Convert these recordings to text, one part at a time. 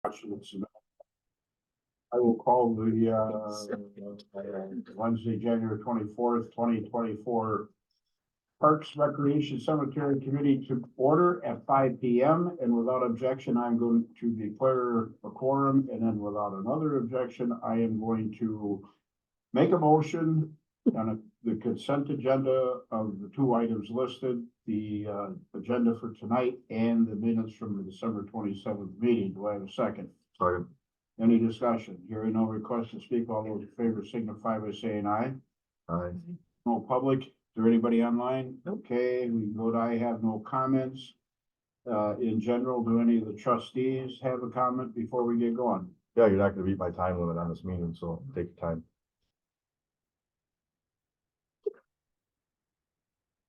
I will call the Wednesday, January 24th, 2024 Parks, Recreation, Cemetery Committee to order at 5 p.m. And without objection, I'm going to declare a quorum. And then without another objection, I am going to make a motion on the consent agenda of the two items listed, the agenda for tonight and the minutes from the December 27th meeting. Do I have a second? Second. Any discussion? Hearing no request to speak, all those in favor signify by saying aye. Aye. No public? Is there anybody online? Okay, we vote aye, have no comments. In general, do any of the trustees have a comment before we get going? Yeah, you're not gonna beat my time limit on this meeting, so take your time.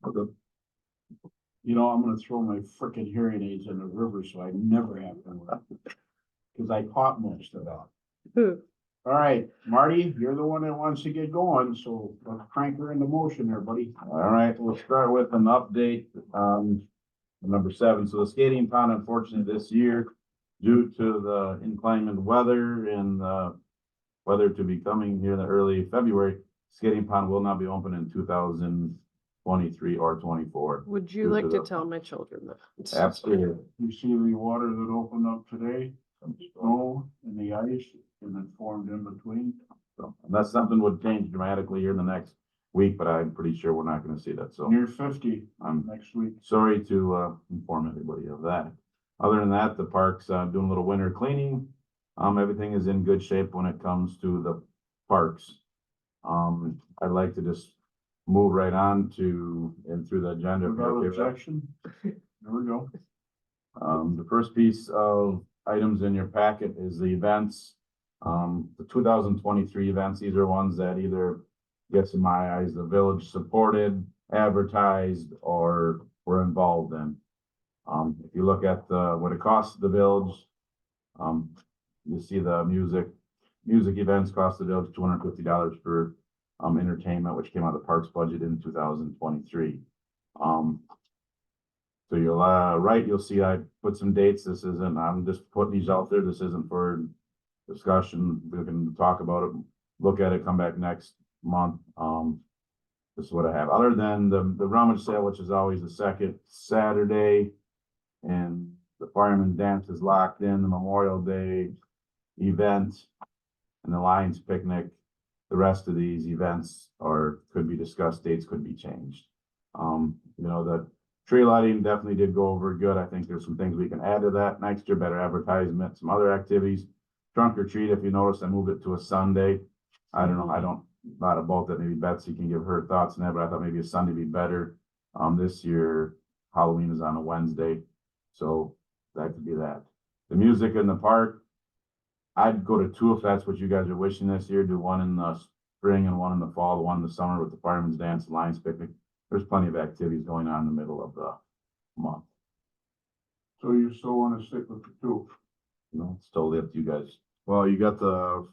Okay. You know, I'm gonna throw my frickin' hearing aids in the river, so I never have them. Cause I caught most of that. All right, Marty, you're the one that wants to get going, so let's crank her into motion there, buddy. All right, we'll start with an update, number 7. So the skating pond, unfortunately, this year, due to the inclement weather and, weather to be coming here in the early February, skating pond will not be open in 2023 or 24. Would you Due like to to the- tell my children that? Absolutely. You see the water that opened up today, some snow and the ice, and it formed in between. So unless something would change dramatically here in the next week, but I'm pretty sure we're not gonna see that, so. Near 50 I'm next week. sorry to inform everybody of that. Other than that, the park's doing a little winter cleaning. Everything is in good shape when it comes to the parks. I'd like to just move right on to, and through the agenda. if you're Without okay with that. objection. There we go. The first piece of items in your packet is the events. The 2023 events, these are ones that either, guess in my eyes, the village supported, advertised, or were involved in. If you look at what it costs the village, you see the music events cost the village $250 for entertainment, which came out of the parks budget in 2023. So you'll you'll see I put some dates. This isn't, I'm just putting these out there. This isn't for discussion. We can talk about it, look at it, come back next month. This is what I have, other than the rummage sale, which is always the second Saturday. And the fireman dance is locked in, the Memorial Day event and the Lions picnic. The rest of these events could be discussed, dates could be changed. You know, the tree lighting definitely did go over good. I think there's some things we can add to that next year, better advertisement, some other activities. Trunk or treat, if you notice, I moved it to a Sunday. I don't know, thought about that. Maybe Betsy can give her thoughts on that, but I thought maybe a Sunday would be better. This year, Halloween is on a Wednesday, so that could be that. The music in the park, I'd go to 2 if that's what you guys are wishing this year. Do one in the spring and one in the fall, the one in the summer with the fireman's dance, and Lions picnic. There's plenty of activities going on in the middle of the month. So you still want to stick with the 2? You know, it's totally up to you guys. Well, you got the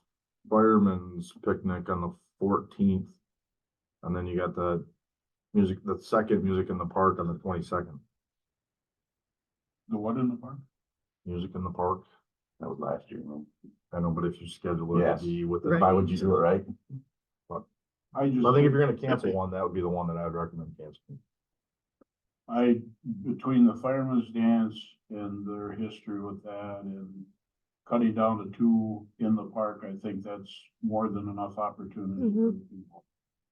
fireman's picnic on the 14th. And then you got the second music in the park on the 22nd. The what in the park? Music in the park. That was last year. I know, but if you schedule it, Yes. it'd be with the. Right. Why would you do it, right? I I think if you're gonna cancel one, that would be the one that I would recommend canceling. Between the fireman's dance and their history with that and cutting down to 2 in the park, I think that's more than enough opportunity for the people.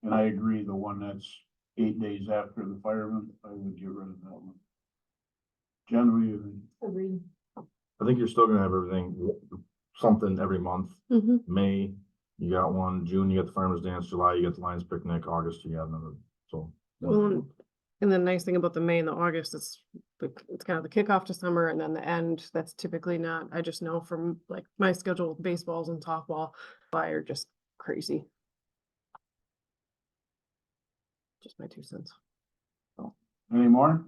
And I agree, the one that's 8 days after the fireman, I would get rid of that one. Generally, Agreed. I think you're still gonna have everything, something every month. Mm-hmm. May, you got one, June, you got the farmer's dance, July, you got the Lions picnic, August, you got another, so. Well, and the nice thing about the May and the August is it's kind of the kickoff to summer and then the end. That's typically not, I just know from like my schedule with baseballs and softball, are just crazy. Just my 2 cents. any more?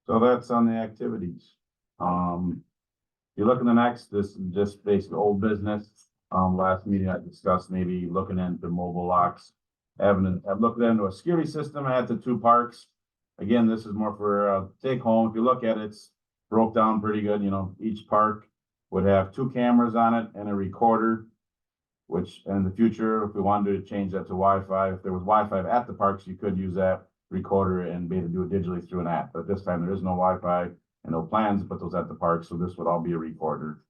So that's on the activities. You look in the next, this is just basically old business. Last meeting I discussed maybe looking into mobile locks. I've looked into a security system at the 2 parks. Again, this is more for take home. If you look at it, it's broke down pretty good, you know, each park would have 2 cameras on it and a recorder. Which in the future, if we wanted to change that to Wi-Fi, if there was Wi-Fi at the parks, you could use that recorder and be able to do it digitally through an app. But this time there is no Wi-Fi and no plans to put those at the park, so this would all be a recorder.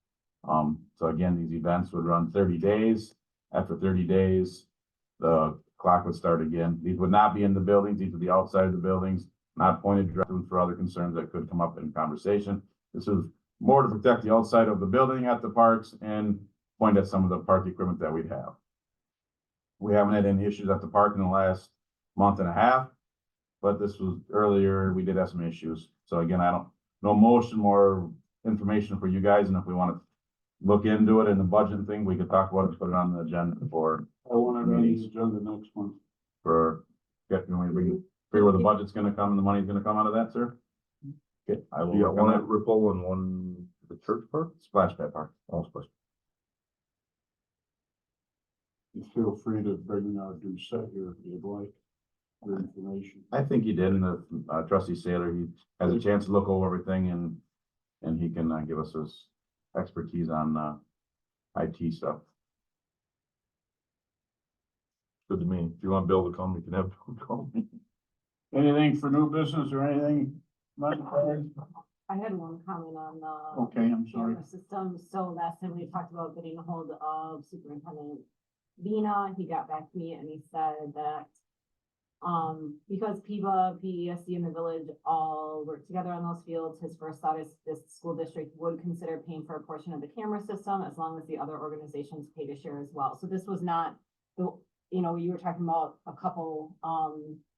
So again, these events would run 30 days. After 30 days, the clock would start again. These would not be in the buildings, these would be outside of the buildings, not pointed directly for other concerns that could come up in conversation. This is more to protect the outside of the building at the parks and point at some of the park equipment that we'd have. We haven't had any issues at the park in the last month and a half, but this was earlier, we did have some issues. So again, no motion, more information for you guys, and if we want to look into it in the budget thing, we could talk about it, put it on the agenda for, I want it on the agenda next month. getting, we figure where the budget's gonna come and the money's gonna come out of that, sir? Okay, I will You got work on one at that. Ripple and one at the church park? Splash Pad Park. Oh, splash. You feel free to bring Doucette here if you'd like, for information. I think he did, and the trustee Saylor, he has a chance to look over everything and he can give us his expertise on IT stuff. Good to me. If you want Bill to come, you can have Bill come. Anything for new business or anything? Mike? I had one comment on the Okay, I'm sorry. camera system. So last time we talked about getting a hold of Superintendent Vina, he got back to me and he said that because PIVA, PESD and the village all work together on those fields, his first thought is this school district would consider paying for a portion of the camera system as long as the other organizations pay to share as well. So this was not the, you know, you were talking about a couple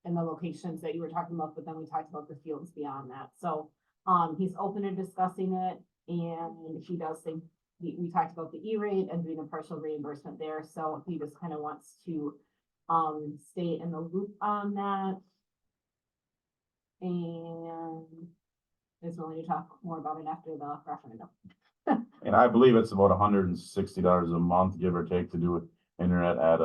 in the locations that you were talking about, but then we talked about the fields beyond that. So he's open to discussing it, and he does think we talked about the E-rate and doing a partial reimbursement there. So he just kind of wants to stay in the loop on that. And is willing to talk more about it after the referendum. And I believe it's about $160 a month, give or take, to do internet at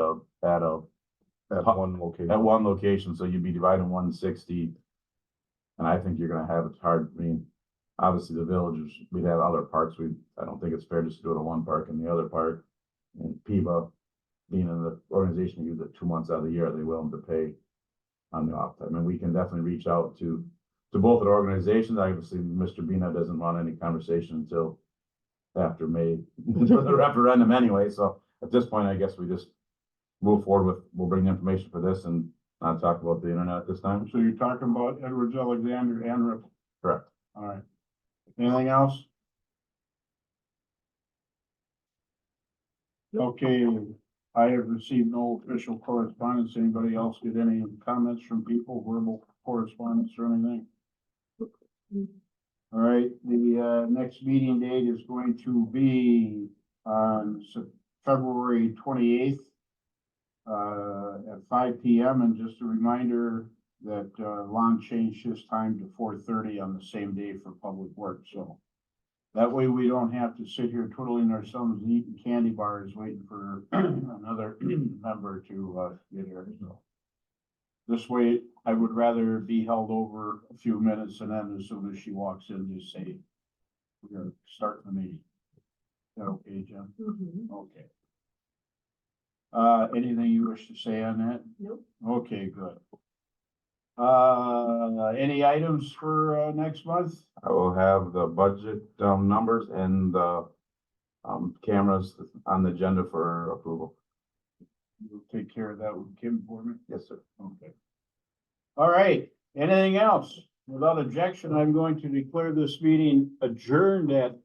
One location. one location, so you'd be dividing 160. And I think you're gonna have it hard, I mean, obviously the villages, we'd have other parks, I don't think it's fair just to do it at one park and the other park. And PIVA, being in the organization, use it 2 months out of the year, are they willing to pay on the off time? And we can definitely reach out to both the organizations. Obviously, Mr. Bina doesn't want any conversation until after May, for the referendum anyway, so at this point, I guess we just move forward we'll bring the information for this and not talk about the internet at this time. So you're talking about Edwards, Alexander, and Ripple. Correct. All right. Anything else? Okay, I have received no official correspondence. Anybody else get any comments from people, verbal correspondence or anything? All right, the next meeting date is going to be on February 28th at 5 p.m. And just a reminder that Lon changed his time to 4:30 on the same day for public work, so that way we don't have to sit here twiddling our thumbs and eating candy bars waiting for another member to get here, so. This way, I would rather be held over a few minutes and then as soon as she walks in, just say, we're gonna start the meeting. Is that okay, Jim? Okay. Anything you wish to say on that? Nope. Okay, good. Any items for next month? I will have the budget numbers and the cameras on the agenda for approval. You'll take care of that with Kim for me? Yes, sir. Okay. All right, anything else? Without objection, I'm going to declare this meeting adjourned at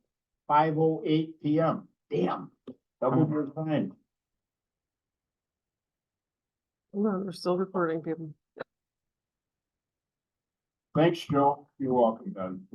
5:08 p.m. Damn, double your time. Hold on, we're still recording people. Thanks, Joe. You're welcome, Ben.